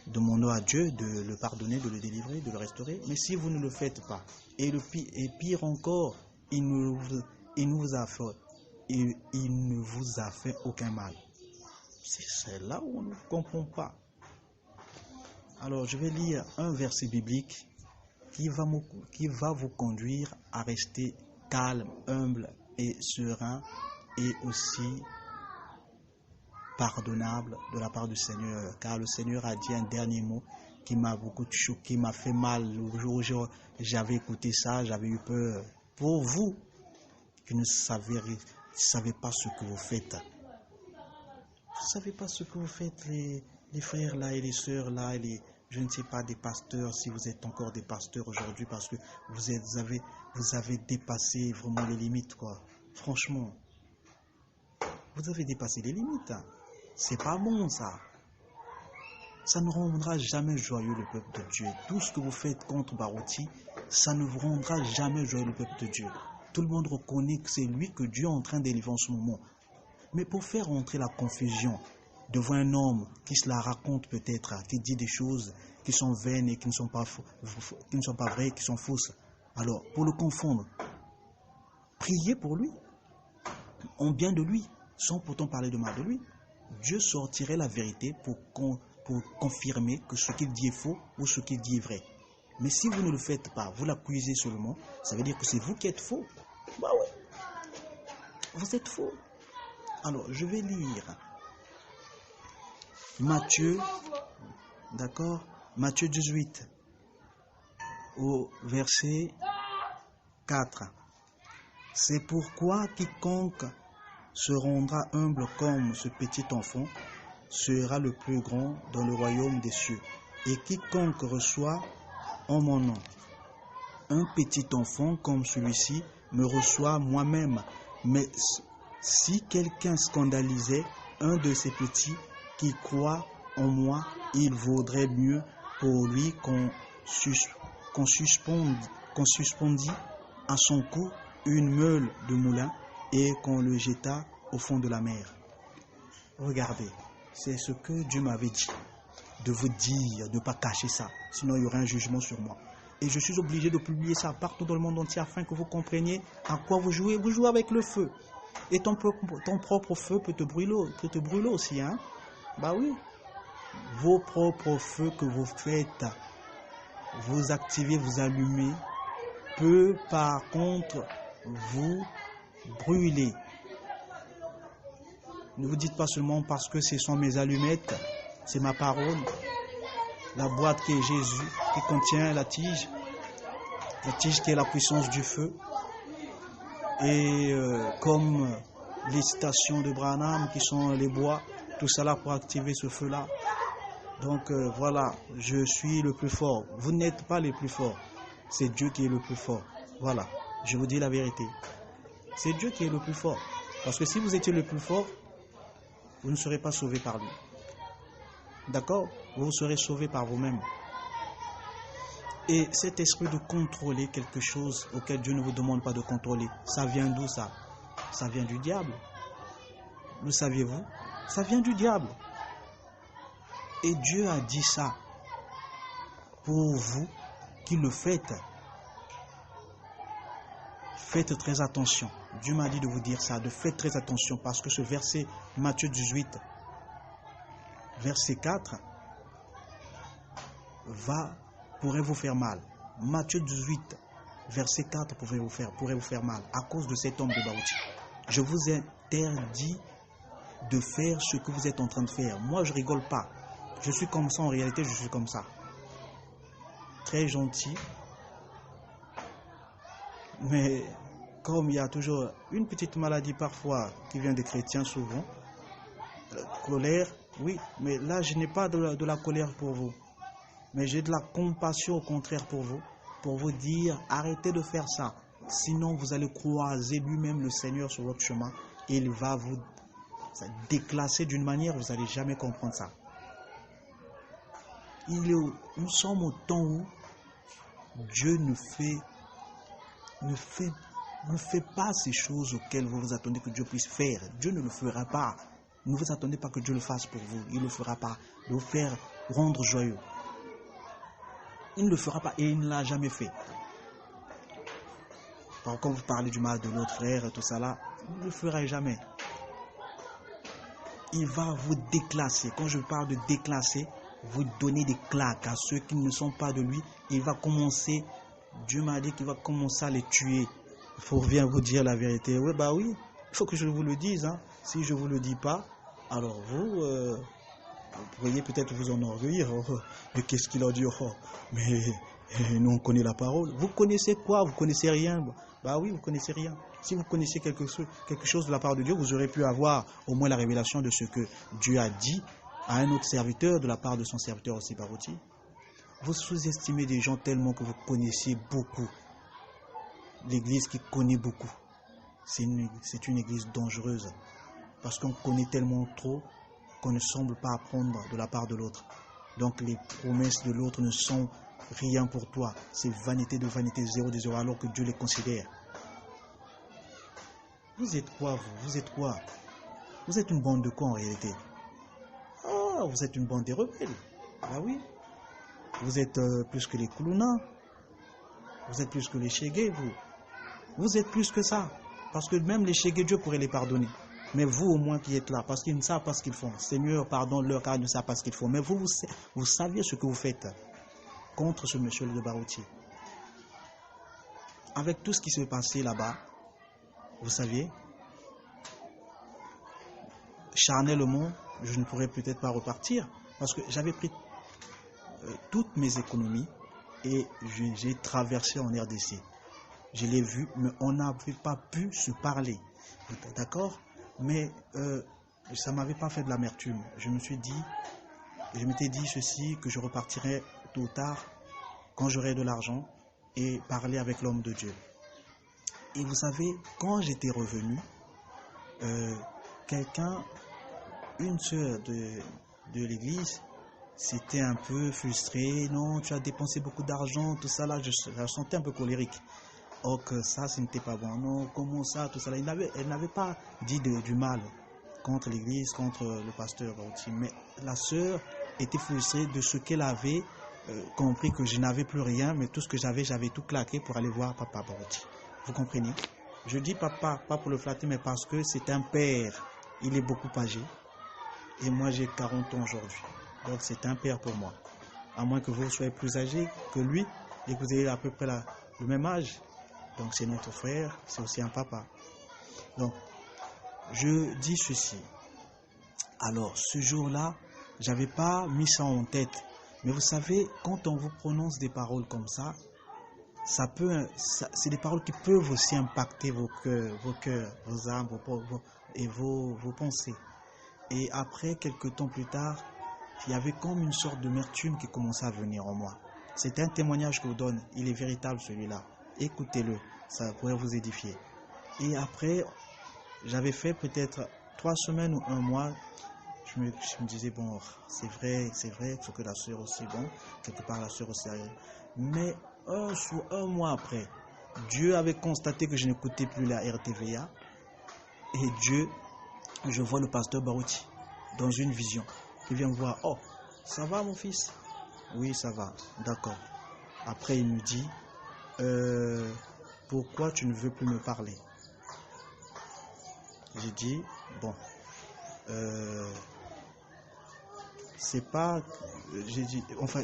demandons à Dieu de le pardonner, de le délivrer, de le restaurer. Mais si vous ne le faites pas, et pire encore, il ne vous a fait aucun mal. C'est là où on ne comprend pas. Alors, je vais lire un verset biblique qui va vous conduire à rester calme, humble et serein et aussi pardonnable de la part du Seigneur. Car le Seigneur a dit un dernier mot qui m'a beaucoup choqué, m'a fait mal. Le jour où j'avais écouté ça, j'avais eu peur. Pour vous qui ne savez pas ce que vous faites. Vous ne savez pas ce que vous faites, les frères là et les sœurs là, je ne sais pas, des pasteurs, si vous êtes encore des pasteurs aujourd'hui, parce que vous avez dépassé vraiment les limites, quoi. Franchement, vous avez dépassé les limites. Hein. C'est pas bon, ça. Ça ne rendra jamais joyeux le peuple de Dieu. Tout ce que vous faites contre Barouti, ça ne vous rendra jamais joyeux le peuple de Dieu. Tout le monde reconnaît que c'est lui que Dieu est en train d'élire en ce moment. Mais pour faire entrer la confusion devant un homme qui se la raconte peut-être, qui dit des choses qui sont vaines et qui ne sont pas vraies, qui sont fausses. Alors, pour le confondre, priez pour lui, en bien de lui, sans pourtant parler de mal de lui. Dieu sortirait la vérité pour confirmer que ce qu'il dit est faux ou ce qu'il dit est vrai. Mais si vous ne le faites pas, vous l'accusez seulement, ça veut dire que c'est vous qui êtes faux. Bah ouais, vous êtes faux. Alors, je vais lire Matthieu, d'accord, Matthieu 18, au verset 4. C'est pourquoi quiconque se rendra humble comme ce petit enfant sera le plus grand dans le royaume des cieux. Et quiconque reçoit en mon nom un petit enfant comme celui-ci me reçoit moi-même. Mais si quelqu'un scandalisait un de ces petits qui croit en moi, il vaudrait mieux pour lui qu'on suspendît à son cou une meule de moulin et qu'on le jeta au fond de la mer. Regardez, c'est ce que Dieu m'avait dit, de vous dire, de ne pas cacher ça, sinon il y aurait un jugement sur moi. Et je suis obligé de publier ça partout dans le monde entier afin que vous compreniez à quoi vous jouez. Vous jouez avec le feu. Et ton propre feu peut te brûler aussi, hein? Bah oui. Vos propres feux que vous faites, vous activez, vous allumez, peut par contre vous brûler. Ne vous dites pas seulement parce que ce sont mes allumettes, c'est ma parole, la boîte qui est Jésus, qui contient la tige qui est la puissance du feu. Et comme les stations de Branham qui sont les bois, tout cela pour activer ce feu-là. Donc voilà, je suis le plus fort. Vous n'êtes pas les plus forts. C'est Dieu qui est le plus fort. Voilà, je vous dis la vérité. C'est Dieu qui est le plus fort. Parce que si vous étiez le plus fort, vous ne serez pas sauvé par lui. D'accord? Vous serez sauvé par vous-même. Et cet esprit de contrôler quelque chose auquel Dieu ne vous demande pas de contrôler, ça vient d'où ça? Ça vient du diable. Le saviez-vous? Ça vient du diable. Et Dieu a dit ça pour vous qui le faites. Faites très attention. Dieu m'a dit de vous dire ça, de faire très attention parce que ce verset, Matthieu 18, verset 4, pourrait vous faire mal. Matthieu 18, verset 4 pourrait vous faire mal à cause de cet homme de Barouti. Je vous interdis de faire ce que vous êtes en train de faire. Moi, je rigole pas. Je suis comme ça, en réalité, je suis comme ça. Très gentil. Mais comme il y a toujours une petite maladie parfois qui vient des chrétiens souvent, colère, oui, mais là, je n'ai pas de la colère pour vous. Mais j'ai de la compassion au contraire pour vous dire, arrêtez de faire ça. Sinon, vous allez croiser lui-même le Seigneur sur votre chemin et il va vous déclasser d'une manière, vous n'allez jamais comprendre ça. Nous sommes au temps où Dieu ne fait pas ces choses auxquelles vous vous attendez que Dieu puisse faire. Dieu ne le fera pas. Ne vous attendez pas que Dieu le fasse pour vous. Il ne le fera pas. De vous faire rendre joyeux. Il ne le fera pas et il ne l'a jamais fait. Quand vous parlez du mal de l'autre frère, tout ça là, il ne le fera jamais. Il va vous déclasser. Quand je parle de déclasser, vous donner des claques à ceux qui ne sont pas de lui. Il va commencer, Dieu m'a dit qu'il va commencer à les tuer. Il faut bien vous dire la vérité. Oui, bah oui, il faut que je vous le dise. Hein. Si je ne vous le dis pas, alors vous pourriez peut-être vous enorgueillir. Oh, mais qu'est-ce qu'il a dit? Oh, mais nous on connaît la parole. Vous connaissez quoi? Vous connaissez rien? Bah oui, vous connaissez rien. Si vous connaissiez quelque chose de la part de Dieu, vous aurez pu avoir au moins la révélation de ce que Dieu a dit à un autre serviteur de la part de son serviteur aussi Barouti. Vous sous-estimez des gens tellement que vous connaissez beaucoup. L'église qui connaît beaucoup, c'est une église dangereuse parce qu'on connaît tellement trop qu'on ne semble pas apprendre de la part de l'autre. Donc les promesses de l'autre ne sont rien pour toi. C'est vanité de vanité, zéro de zéro, alors que Dieu les considère. Vous êtes quoi, vous? Vous êtes quoi? Vous êtes une bande de quoi en réalité? Ah, vous êtes une bande de rebelles. Ah oui. Vous êtes plus que les Koulouna. Vous êtes plus que les Chégué, vous. Vous êtes plus que ça. Parce que même les Chégué, Dieu pourrait les pardonner. Mais vous, au moins, qui êtes là, parce qu'ils ne savent pas ce qu'ils font. Seigneur, pardonne-leur car ils ne savent pas ce qu'ils font. Mais vous saviez ce que vous faites contre ce monsieur de Barouti. Avec tout ce qui s'est passé là-bas, vous saviez, charnellement, je ne pourrais peut-être pas repartir parce que j'avais pris toutes mes économies et j'ai traversé en RDC. Je l'ai vu, mais on n'avait pas pu se parler. D'accord? Mais ça ne m'avait pas fait de l'amertume. Je m'étais dit ceci, que je repartirais tôt ou tard quand j'aurais de l'argent et parler avec l'homme de Dieu. Et vous savez, quand j'étais revenu, une sœur de l'église, s'était un peu frustrée. Non, tu as dépensé beaucoup d'argent, tout ça là, je la sentais un peu colérique. Or que ça, ce n'était pas bon. Non, comment ça, tout ça là. Elle n'avait pas dit du mal contre l'église, contre le pasteur Barouti. Mais la sœur était frustrée de ce qu'elle avait compris, que je n'avais plus rien, mais tout ce que j'avais tout claqué pour aller voir papa Barouti. Vous comprenez? Je dis papa, pas pour le flatter, mais parce que c'est un père. Il est beaucoup âgé. Et moi, j'ai 40 ans aujourd'hui. Donc, c'est un père pour moi. À moins que vous soyez plus âgé que lui et que vous ayez à peu près le même âge. Donc, c'est notre frère, c'est aussi un papa. Donc, je dis ceci. Alors, ce jour-là, je n'avais pas mis ça en tête. Mais vous savez, quand on vous prononce des paroles comme ça, c'est des paroles qui peuvent aussi impacter vos cœurs, vos âmes, vos pensées. Et après, quelques temps plus tard, il y avait comme une sorte d'amertume qui commençait à venir en moi. C'est un témoignage que je vous donne. Il est véritable celui-là. Écoutez-le, ça pourrait vous édifier. Et après, j'avais fait peut-être 3 semaines ou 1 mois. Je me disais, bon, c'est vrai, il faut que la sœur aussi, bon, quelque part la sœur aussi. Mais sur 1 mois après, Dieu avait constaté que je n'écoutais plus la RTVA. Et je vois le pasteur Barouti dans une vision. Il vient me voir. Oh, ça va mon fils? Oui, ça va. D'accord. Après, il me dit, pourquoi tu ne veux plus me parler? J'ai dit, bon, c'est pas, j'ai dit, enfin,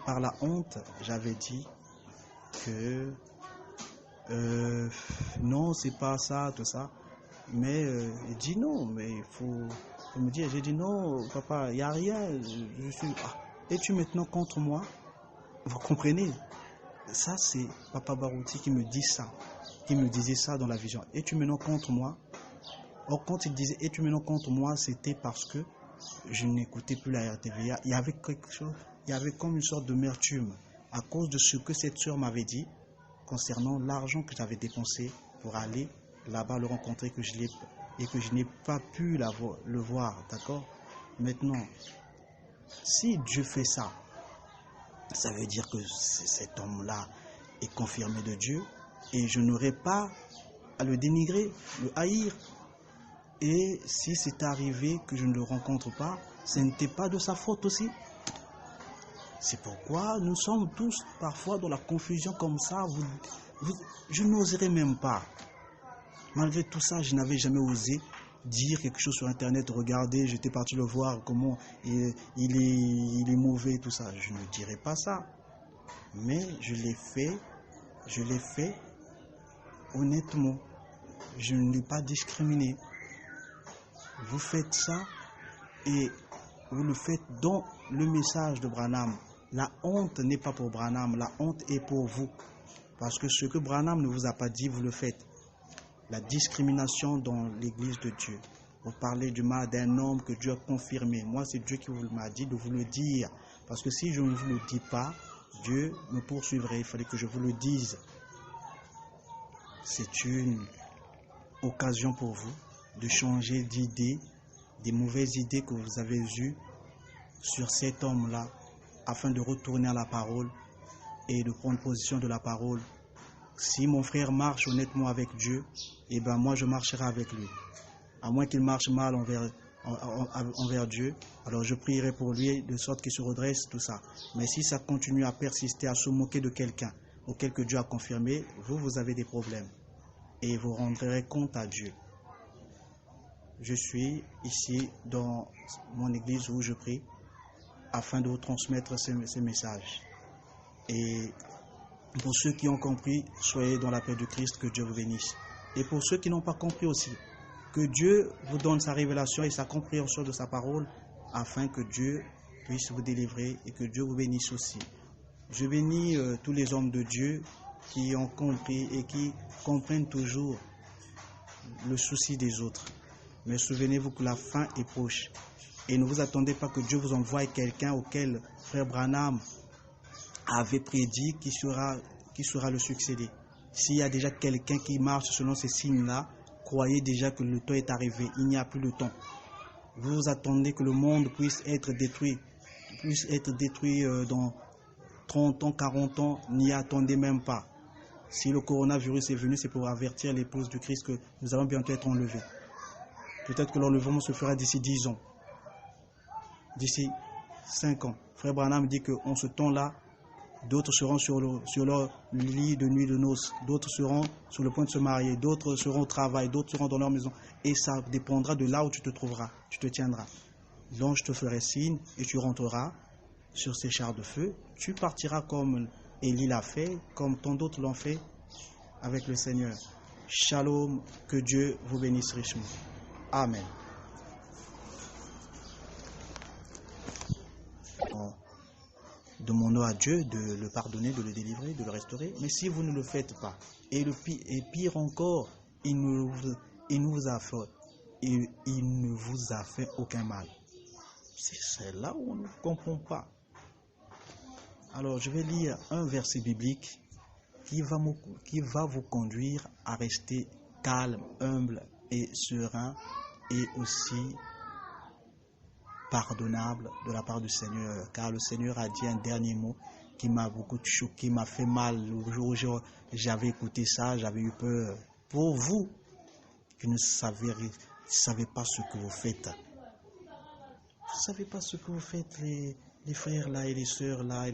par la honte, j'avais dit que, non, c'est pas ça, tout ça. Mais il dit non, mais il faut me dire. J'ai dit non, papa, il n'y a rien. Je suis. Ah, es-tu maintenant contre moi? Vous comprenez? Ça, c'est papa Barouti qui me dit ça. Qui me disait ça dans la vision. Es-tu maintenant contre moi? Or, quand il disait es-tu maintenant contre moi, c'était parce que je n'écoutais plus la RTVA. Il y avait quelque chose, il y avait comme une sorte d'amertume à cause de ce que cette soeur m'avait dit concernant l'argent que j'avais dépensé pour aller là-bas le rencontrer, et que je n'ai pas pu le voir, d'accord? Maintenant, si Dieu fait ça, ça veut dire que cet homme-là est confirmé de Dieu et je n'aurai pas à le dénigrer, le haïr. Et si c'est arrivé que je ne le rencontre pas, ce n'était pas de sa faute aussi. C'est pourquoi nous sommes tous parfois dans la confusion comme ça. Je n'oserais même pas. Malgré tout ça, je n'avais jamais osé dire quelque chose sur Internet. Regardez, j'étais parti le voir, comment il est mauvais, tout ça. Je ne dirais pas ça. Mais je l'ai fait honnêtement. Je ne l'ai pas discriminé. Vous faites ça et vous le faites dans le message de Branham. La honte n'est pas pour Branham, la honte est pour vous. Parce que ce que Branham ne vous a pas dit, vous le faites. La discrimination dans l'église de Dieu. Vous parlez du mal d'un homme que Dieu a confirmé. Moi, c'est Dieu qui vous m'a dit de vous le dire. Parce que si je ne vous le dis pas, Dieu me poursuivrait. Il fallait que je vous le dise. C'est une occasion pour vous de changer d'idée, des mauvaises idées que vous avez eues sur cet homme-là, afin de retourner à la parole et de prendre position de la parole. Si mon frère marche honnêtement avec Dieu, eh ben moi je marcherai avec lui. À moins qu'il marche mal envers Dieu, alors je prierai pour lui de sorte qu'il se redresse, tout ça. Mais si ça continue à persister, à se moquer de quelqu'un auquel que Dieu a confirmé, vous avez des problèmes. Et vous rendrez compte à Dieu. Je suis ici dans mon église où je prie afin de vous transmettre ces messages. Et pour ceux qui ont compris, soyez dans la paix de Christ, que Dieu vous bénisse. Et pour ceux qui n'ont pas compris aussi, que Dieu vous donne sa révélation et sa compréhension de sa parole, afin que Dieu puisse vous délivrer et que Dieu vous bénisse aussi. Je bénis tous les hommes de Dieu qui ont compris et qui comprennent toujours le souci des autres. Mais souvenez-vous que la fin est proche. Et ne vous attendez pas que Dieu vous envoie quelqu'un auquel frère Branham avait prédit qui sera le succéder. S'il y a déjà quelqu'un qui marche selon ces signes-là, croyez déjà que le temps est arrivé. Il n'y a plus de temps. Vous attendez que le monde puisse être détruit dans 30 ans, 40 ans. N'y attendez même pas. Si le coronavirus est venu, c'est pour avertir l'épouse du Christ que nous allons bientôt être enlevés. Peut-être que l'enlèvement se fera d'ici 10 ans. D'ici 5 ans. Frère Branham dit qu'en ce temps-là, d'autres seront sur leur lit de nuit de noces, d'autres seront sur le point de se marier, d'autres seront au travail, d'autres seront dans leur maison. Et ça dépendra de là où tu te trouveras, tu te tiendras. L'ange te ferait signe et tu rentreras sur ces chars de feu. Tu partiras comme Élie l'a fait, comme tant d'autres l'ont fait avec le Seigneur. Shalom, que Dieu vous bénisse richement. Amen. Demandons à Dieu de le pardonner, de le délivrer, de le restaurer. Mais si vous ne le faites pas, et pire encore, il ne vous a fait aucun mal. C'est là où on ne comprend pas. Alors, je vais lire un verset biblique qui va vous conduire à rester calme, humble et serein et aussi pardonnable de la part du Seigneur, car le Seigneur a dit un dernier mot qui m'a beaucoup choqué, m'a fait mal. Le jour où j'avais écouté ça, j'avais eu peur. Pour vous qui ne savez pas ce que vous faites, vous ne savez pas ce que vous faites, les frères là et les sœurs là,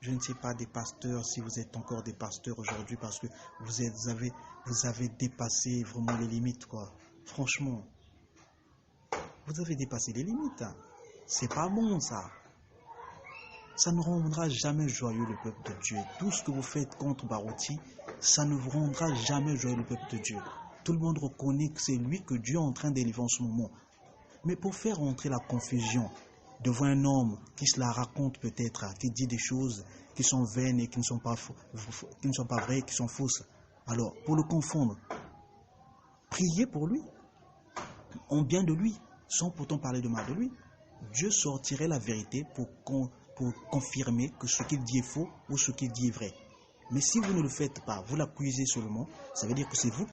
je ne sais pas, des pasteurs, si vous êtes encore des pasteurs aujourd'hui, parce que vous avez dépassé vraiment les limites, quoi. Franchement, vous avez dépassé les limites. Hein. C'est pas bon, ça. Ça ne rendra jamais joyeux le peuple de Dieu. Tout ce que vous faites contre Barouti, ça ne vous rendra jamais joyeux le peuple de Dieu. Tout le monde reconnaît que c'est lui que Dieu est en train d'élever en ce moment. Mais pour faire entrer la confusion devant un homme qui se la raconte peut-être, qui dit des choses qui sont vaines et qui ne sont pas vraies, qui sont fausses. Alors, pour le confondre, priez pour lui, en bien de lui, sans pourtant parler de mal de lui. Dieu sortirait la vérité pour confirmer que ce qu'il dit est faux ou ce qu'il dit est vrai. Mais si vous ne le faites pas, vous l'accusez seulement, ça veut dire que c'est vous